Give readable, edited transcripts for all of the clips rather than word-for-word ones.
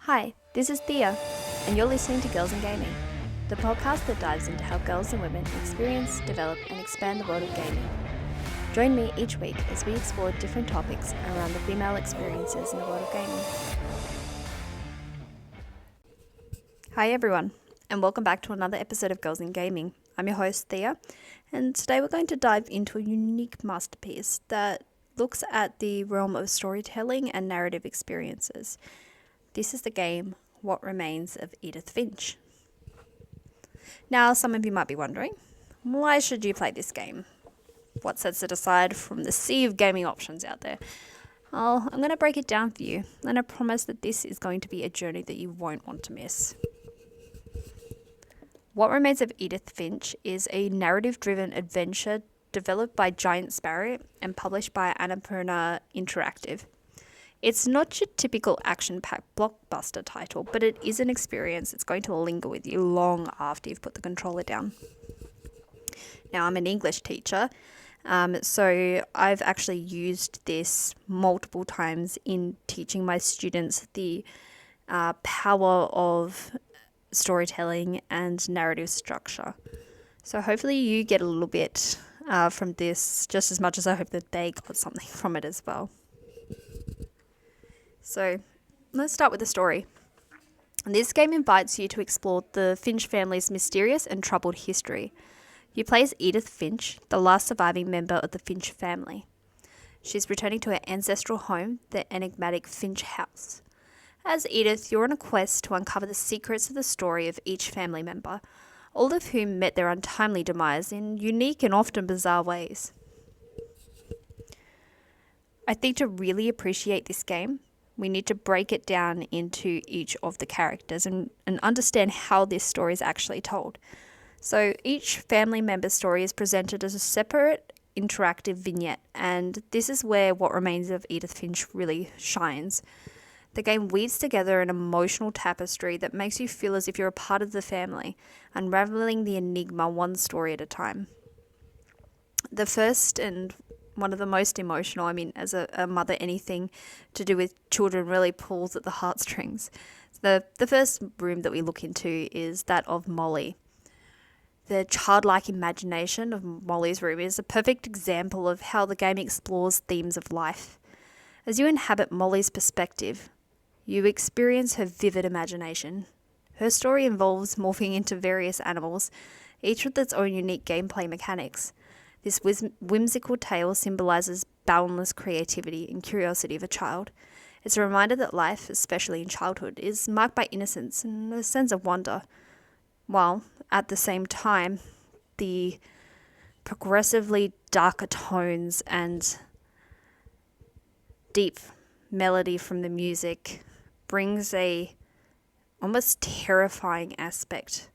Hi, this is Thea, and you're listening to Girls in Gaming, the podcast that dives into how girls and women experience, develop, and expand the world of gaming. Join me each week as we explore different topics around the female experiences in the world of gaming. Hi everyone, and welcome back to another episode of Girls in Gaming. I'm your host, Thea, and today we're going to dive into a unique masterpiece that looks at the realm of storytelling and narrative experiences. This is the game, What Remains of Edith Finch. Now, some of you might be wondering, why should you play this game? What sets it aside from the sea of gaming options out there? Well, I'm going to break it down for you, and I promise that this is going to be a journey that you won't want to miss. What Remains of Edith Finch is a narrative-driven adventure developed by Giant Sparrow and published by Annapurna Interactive. It's not your typical action-packed blockbuster title, but it is an experience that's going to linger with you long after you've put the controller down. Now, I'm an English teacher, so I've actually used this multiple times in teaching my students the power of storytelling and narrative structure. So hopefully you get a little bit from this, just as much as I hope that they got something from it as well. So let's start with the story. This game invites you to explore the Finch family's mysterious and troubled history. You play as Edith Finch, the last surviving member of the Finch family. She's returning to her ancestral home, the enigmatic Finch house. As Edith, you're on a quest to uncover the secrets of the story of each family member, all of whom met their untimely demise in unique and often bizarre ways. I think to really appreciate this game, we need to break it down into each of the characters and understand how this story is actually told. So each family member's story is presented as a separate interactive vignette, and this is where What Remains of Edith Finch really shines. The game weaves together an emotional tapestry that makes you feel as if you're a part of the family, unraveling the enigma one story at a time. The first and one of the most emotional, as a mother, anything to do with children really pulls at the heartstrings. The first room that we look into is that of Molly. The childlike imagination of Molly's room is a perfect example of how the game explores themes of life. As you inhabit Molly's perspective, you experience her vivid imagination. Her story involves morphing into various animals, each with its own unique gameplay mechanics. This whimsical tale symbolises boundless creativity and curiosity of a child. It's a reminder that life, especially in childhood, is marked by innocence and a sense of wonder, while at the same time, the progressively darker tones and deep melody from the music brings a almost terrifying aspect.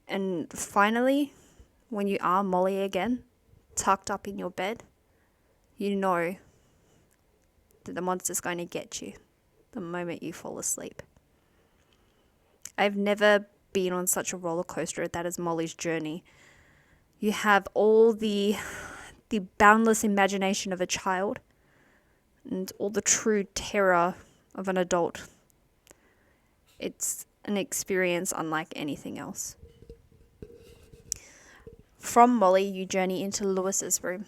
And finally, when you are Molly again, tucked up in your bed, you know that the monster's going to get you the moment you fall asleep. I've never been on such a roller coaster that is Molly's journey. You have all the boundless imagination of a child and all the true terror of an adult. It's an experience unlike anything else. From Molly, you journey into Lewis's room.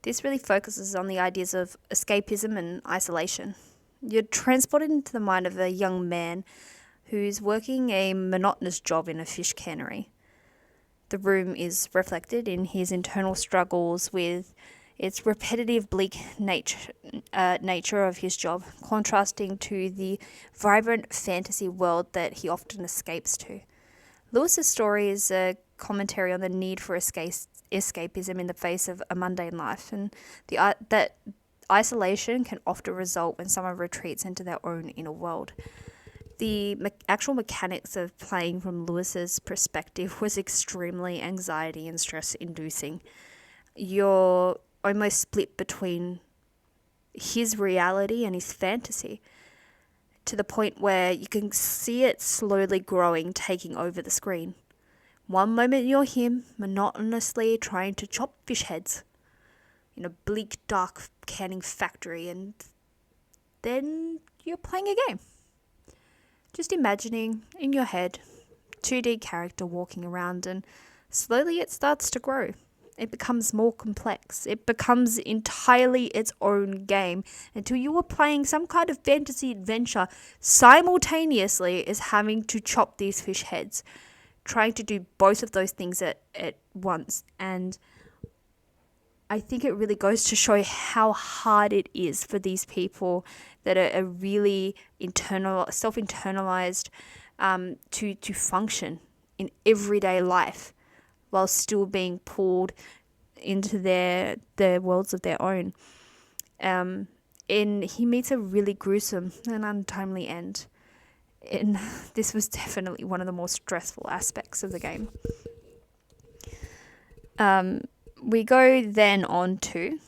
This really focuses on the ideas of escapism and isolation. You're transported into the mind of a young man who's working a monotonous job in a fish cannery. The room is reflected in his internal struggles with its repetitive, bleak nature of his job, contrasting to the vibrant fantasy world that he often escapes to. Lewis's story is a commentary on the need for escapism in the face of a mundane life, and that isolation can often result when someone retreats into their own inner world. The actual mechanics of playing from Lewis's perspective was extremely anxiety and stress-inducing. You're almost split between his reality and his fantasy, to the point where you can see it slowly growing, taking over the screen. One moment you're him, monotonously trying to chop fish heads in a bleak, dark canning factory, and then you're playing a game. Just imagining in your head 2D character walking around, and slowly it starts to grow. It becomes more complex. It becomes entirely its own game until you are playing some kind of fantasy adventure simultaneously as having to chop these fish heads, trying to do both of those things at once. And I think it really goes to show how hard it is for these people that are really self-internalized to function in everyday life while still being pulled into their worlds of their own. And he meets a really gruesome and untimely end. And this was definitely one of the more stressful aspects of the game. We go then on to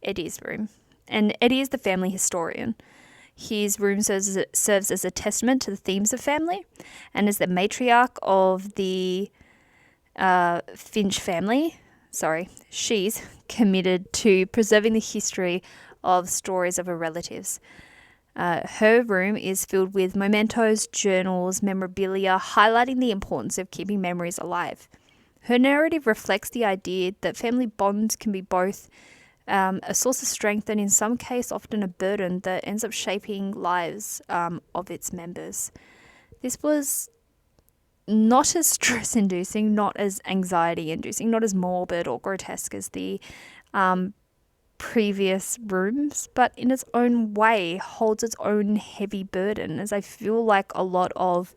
Eddie's room. And Eddie is the family historian. His room serves as a testament to the themes of family, and as the matriarch of the Finch family, she's committed to preserving the history of stories of her relatives. Her room is filled with mementos, journals, memorabilia, highlighting the importance of keeping memories alive. Her narrative reflects the idea that family bonds can be both a source of strength and in some case often a burden that ends up shaping lives of its members. This was not as stress-inducing, not as anxiety-inducing, not as morbid or grotesque as the previous rooms, but in its own way holds its own heavy burden, as I feel like a lot of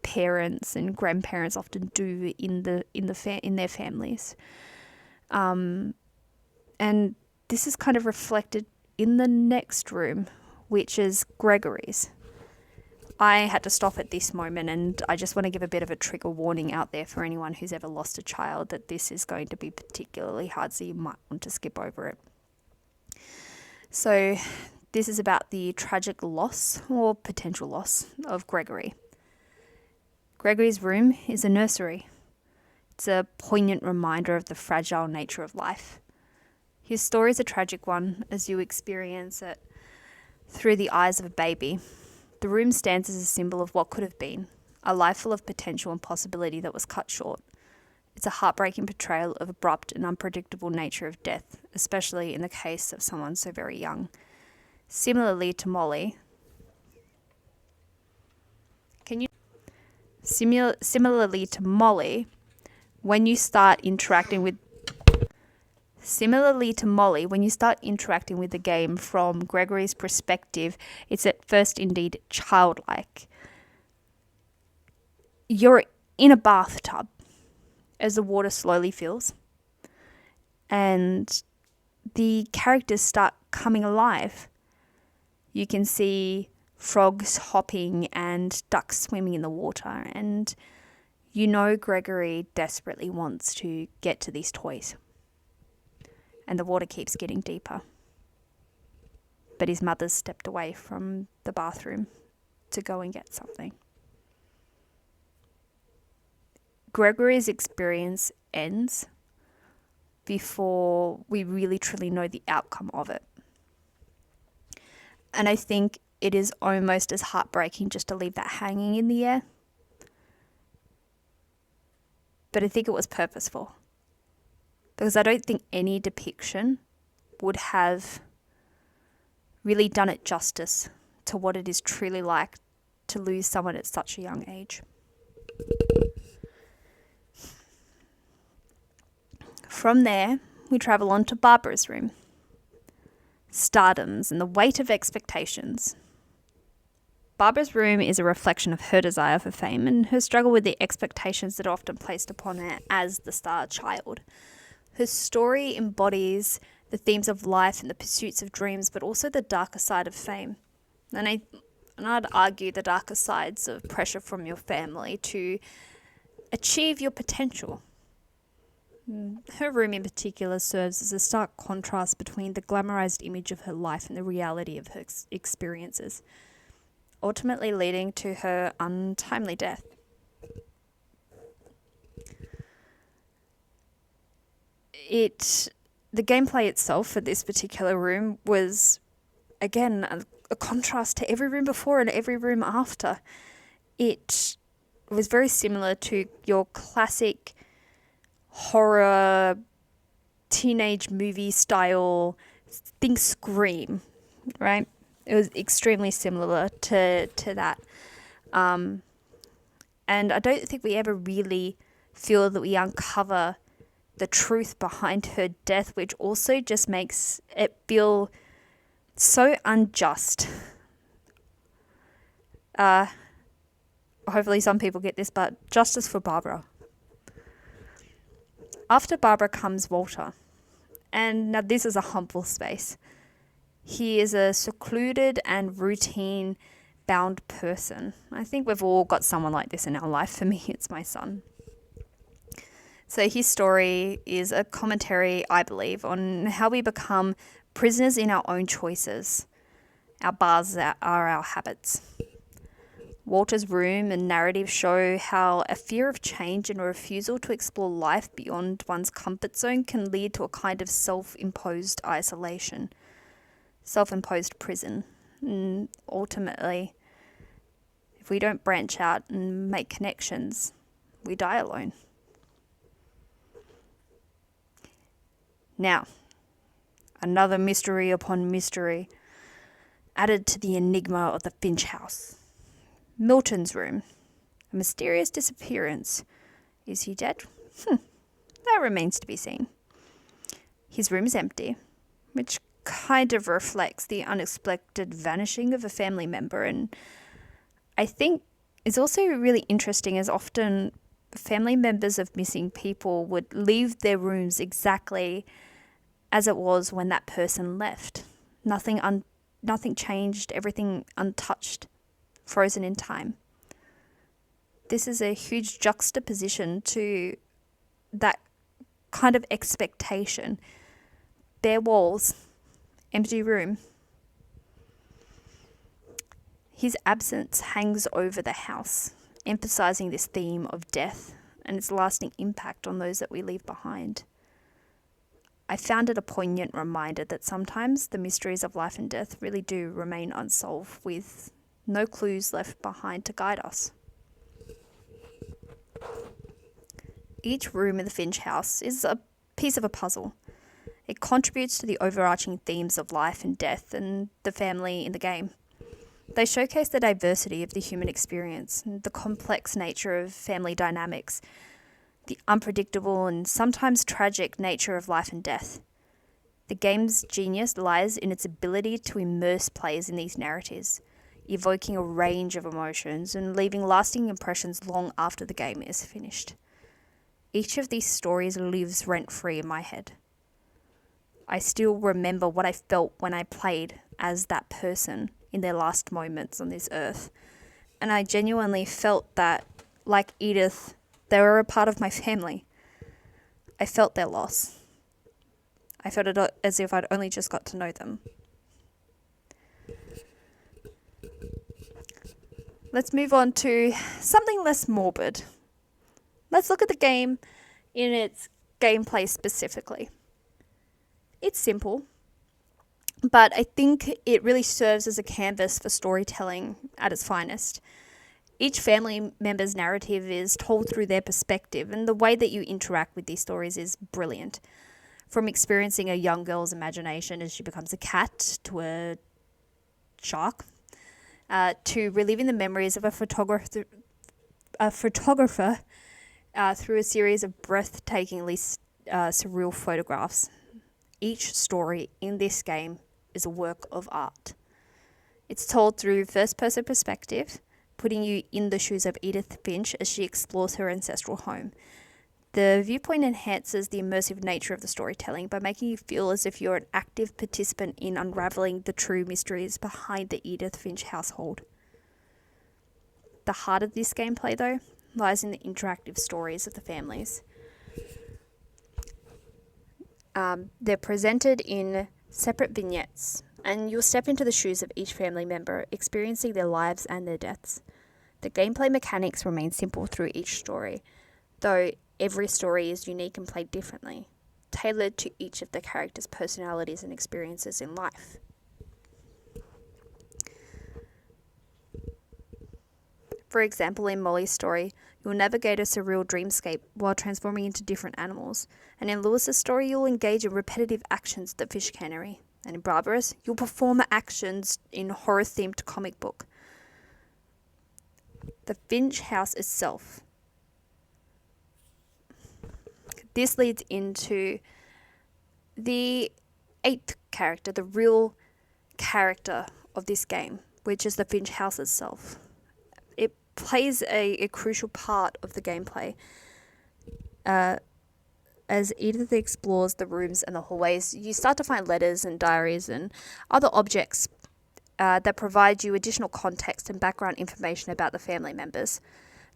parents and grandparents often do in their families. And this is kind of reflected in the next room, which is Gregory's. I had to stop at this moment, and I just want to give a bit of a trigger warning out there for anyone who's ever lost a child that this is going to be particularly hard, so you might want to skip over it. So this is about the tragic loss or potential loss of Gregory. Gregory's room is a nursery. It's a poignant reminder of the fragile nature of life. His story is a tragic one as you experience it through the eyes of a baby. The room stands as a symbol of what could have been, a life full of potential and possibility that was cut short. It's a heartbreaking portrayal of abrupt and unpredictable nature of death, especially in the case of someone so very young. Similarly to Molly, when you start interacting with the game from Gregory's perspective, it's at first indeed childlike. You're in a bathtub as the water slowly fills, and the characters start coming alive. You can see frogs hopping and ducks swimming in the water, and you know Gregory desperately wants to get to these toys. And the water keeps getting deeper. But his mother's stepped away from the bathroom to go and get something. Gregory's experience ends before we really truly know the outcome of it. And I think it is almost as heartbreaking just to leave that hanging in the air. But I think it was purposeful. Because I don't think any depiction would have really done it justice to what it is truly like to lose someone at such a young age. From there, we travel on to Barbara's room. Stardoms and the weight of expectations. Barbara's room is a reflection of her desire for fame and her struggle with the expectations that are often placed upon her as the star child. Her story embodies the themes of life and the pursuits of dreams, but also the darker side of fame. And I'd argue the darker sides of pressure from your family to achieve your potential. Her room in particular serves as a stark contrast between the glamorized image of her life and the reality of her experiences, ultimately leading to her untimely death. The gameplay itself for this particular room was, again, a contrast to every room before and every room after. It was very similar to your classic horror teenage movie style, think Scream, right? It was extremely similar to that. And I don't think we ever really feel that we uncover the truth behind her death, which also just makes it feel so unjust. Hopefully some people get this, but justice for Barbara. After Barbara comes Walter. And now this is a humble space. He is a secluded and routine-bound person. I think we've all got someone like this in our life. For me, it's my son. So his story is a commentary, I believe, on how we become prisoners in our own choices. Our bars are our habits. Walter's room and narrative show how a fear of change and a refusal to explore life beyond one's comfort zone can lead to a kind of self-imposed isolation, self-imposed prison. And ultimately, if we don't branch out and make connections, we die alone. Now, another mystery upon mystery added to the enigma of the Finch house. Milton's room. A mysterious disappearance. Is he dead? That remains to be seen. His room is empty, which kind of reflects the unexpected vanishing of a family member, and I think is also really interesting as often family members of missing people would leave their rooms exactly as it was when that person left. Nothing changed, everything untouched, frozen in time. This is a huge juxtaposition to that kind of expectation. Bare walls, empty room. His absence hangs over the house, emphasizing this theme of death and its lasting impact on those that we leave behind. I found it a poignant reminder that sometimes the mysteries of life and death really do remain unsolved, with no clues left behind to guide us. Each room in the Finch house is a piece of a puzzle. It contributes to the overarching themes of life and death and the family in the game. They showcase the diversity of the human experience, the complex nature of family dynamics, the unpredictable and sometimes tragic nature of life and death. The game's genius lies in its ability to immerse players in these narratives, evoking a range of emotions and leaving lasting impressions long after the game is finished. Each of these stories lives rent-free in my head. I still remember what I felt when I played as that person in their last moments on this earth. And I genuinely felt that, like Edith, they were a part of my family. I felt their loss. I felt it as if I'd only just got to know them. Let's move on to something less morbid. Let's look at the game in its gameplay specifically. It's simple, but I think it really serves as a canvas for storytelling at its finest. Each family member's narrative is told through their perspective, and the way that you interact with these stories is brilliant. From experiencing a young girl's imagination as she becomes a cat to a shark, to reliving the memories of a photographer through a series of breathtakingly surreal photographs. Each story in this game is a work of art. It's told through first-person perspective, putting you in the shoes of Edith Finch as she explores her ancestral home. The viewpoint enhances the immersive nature of the storytelling by making you feel as if you're an active participant in unraveling the true mysteries behind the Edith Finch household. The heart of this gameplay, though, lies in the interactive stories of the families. They're presented in separate vignettes, and you'll step into the shoes of each family member, experiencing their lives and their deaths. The gameplay mechanics remain simple through each story, though every story is unique and played differently, tailored to each of the characters' personalities and experiences in life. For example, in Molly's story, you'll navigate a surreal dreamscape while transforming into different animals. And in Lewis's story, you'll engage in repetitive actions at the fish cannery. And in Barbarous, you'll perform actions in horror-themed comic book. The Finch house itself. This leads into the 8th character, the real character of this game, which is the Finch house itself. It plays a crucial part of the gameplay as Edith explores the rooms and the hallways. You start to find letters and diaries and other objects that provide you additional context and background information about the family members.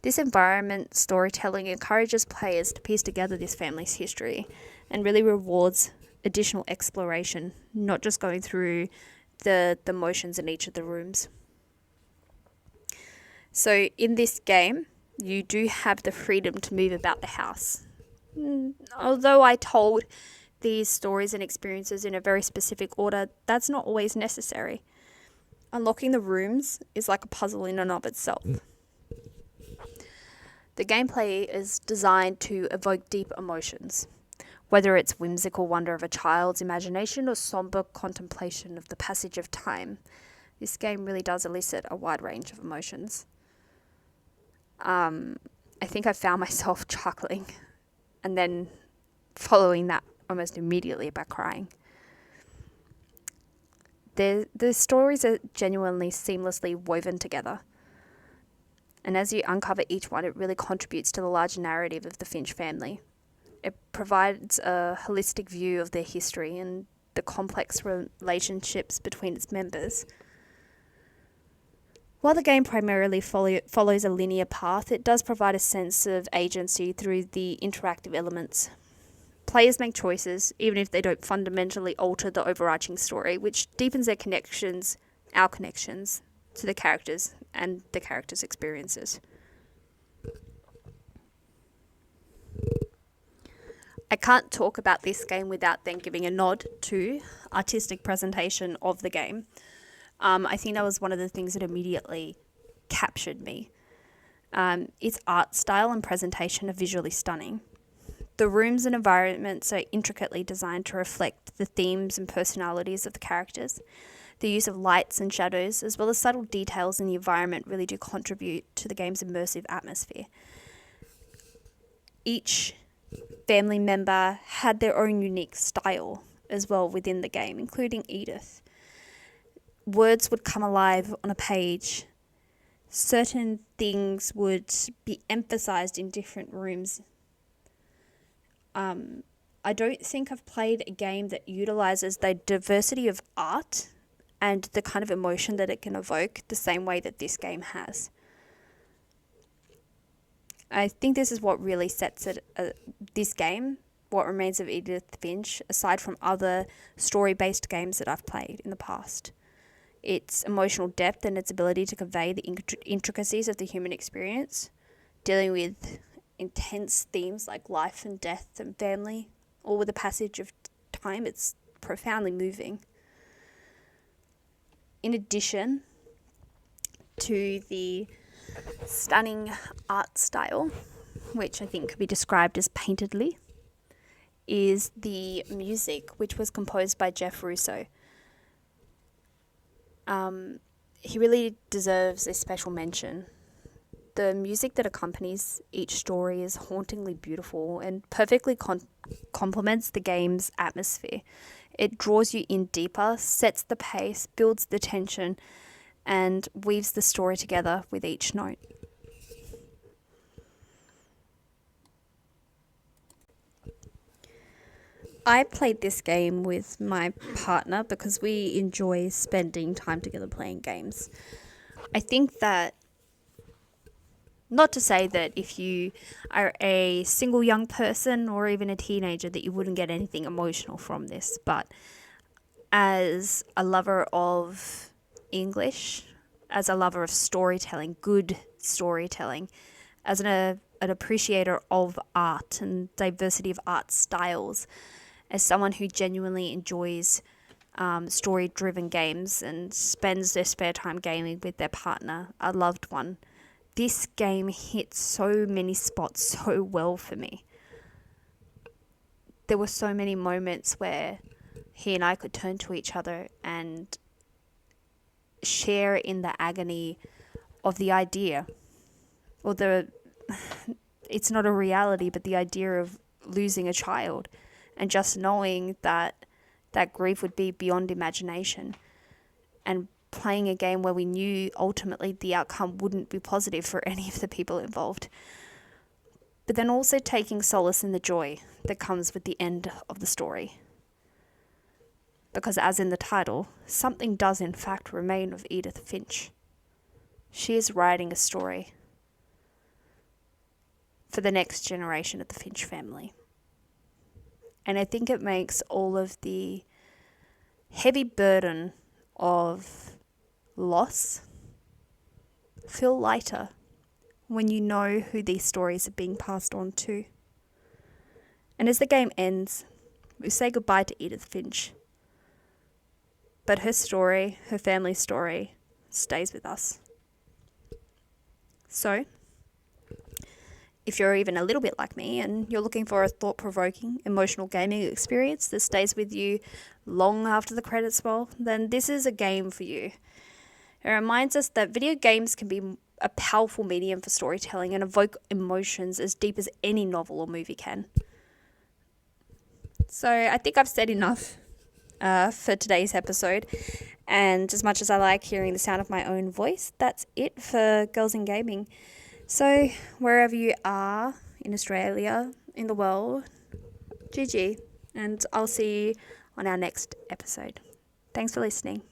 This environment storytelling encourages players to piece together this family's history and really rewards additional exploration, not just going through the motions in each of the rooms. So in this game, you do have the freedom to move about the house. Although I told these stories and experiences in a very specific order, that's not always necessary. Unlocking the rooms is like a puzzle in and of itself. The gameplay is designed to evoke deep emotions, whether it's whimsical wonder of a child's imagination or somber contemplation of the passage of time. This game really does elicit a wide range of emotions. I think I found myself chuckling and then following that almost immediately by crying. The stories are genuinely seamlessly woven together. And as you uncover each one, it really contributes to the larger narrative of the Finch family. It provides a holistic view of their history and the complex relationships between its members. While the game primarily follows a linear path, it does provide a sense of agency through the interactive elements. Players make choices, even if they don't fundamentally alter the overarching story, which deepens their connections, our connections, to the characters and the characters' experiences. I can't talk about this game without then giving a nod to artistic presentation of the game. I think that was one of the things that immediately captured me. Its art style and presentation are visually stunning. The rooms and environments are intricately designed to reflect the themes and personalities of the characters. The use of lights and shadows, as well as subtle details in the environment, really do contribute to the game's immersive atmosphere. Each family member had their own unique style as well within the game, including Edith. Words would come alive on a page. Certain things would be emphasized in different rooms. I don't think I've played a game that utilizes the diversity of art and the kind of emotion that it can evoke the same way that this game has. I think this is what really sets it, this game, What Remains of Edith Finch, aside from other story-based games that I've played in the past. Its emotional depth and its ability to convey the intricacies of the human experience, dealing with intense themes like life and death and family, all with the passage of time. It's profoundly moving. In addition to the stunning art style, which I think could be described as paintedly, is the music, which was composed by Jeff Russo. He really deserves a special mention. The music that accompanies each story is hauntingly beautiful and perfectly complements the game's atmosphere. It draws you in deeper, sets the pace, builds the tension, and weaves the story together with each note. I played this game with my partner because we enjoy spending time together playing games. I think that, not to say that if you are a single young person or even a teenager that you wouldn't get anything emotional from this, but as a lover of English, as a lover of storytelling, good storytelling, as an appreciator of art and diversity of art styles, as someone who genuinely enjoys story-driven games and spends their spare time gaming with their partner, a loved one, this game hit so many spots so well for me. There were so many moments where he and I could turn to each other and share in the agony of the idea, or it's not a reality, but the idea of losing a child, and just knowing that grief would be beyond imagination, and playing a game where we knew ultimately the outcome wouldn't be positive for any of the people involved. But then also taking solace in the joy that comes with the end of the story. Because as in the title, something does in fact remain of Edith Finch. She is writing a story for the next generation of the Finch family. And I think it makes all of the heavy burden of loss feel lighter when you know who these stories are being passed on to. And as the game ends, we say goodbye to Edith Finch. But her story, her family's story, stays with us. So, if you're even a little bit like me and you're looking for a thought-provoking, emotional gaming experience that stays with you long after the credits roll, then this is a game for you. It reminds us that video games can be a powerful medium for storytelling and evoke emotions as deep as any novel or movie can. So I think I've said enough for today's episode. And as much as I like hearing the sound of my own voice, that's it for Girls in Gaming. So wherever you are in Australia, in the world, GG. And I'll see you on our next episode. Thanks for listening.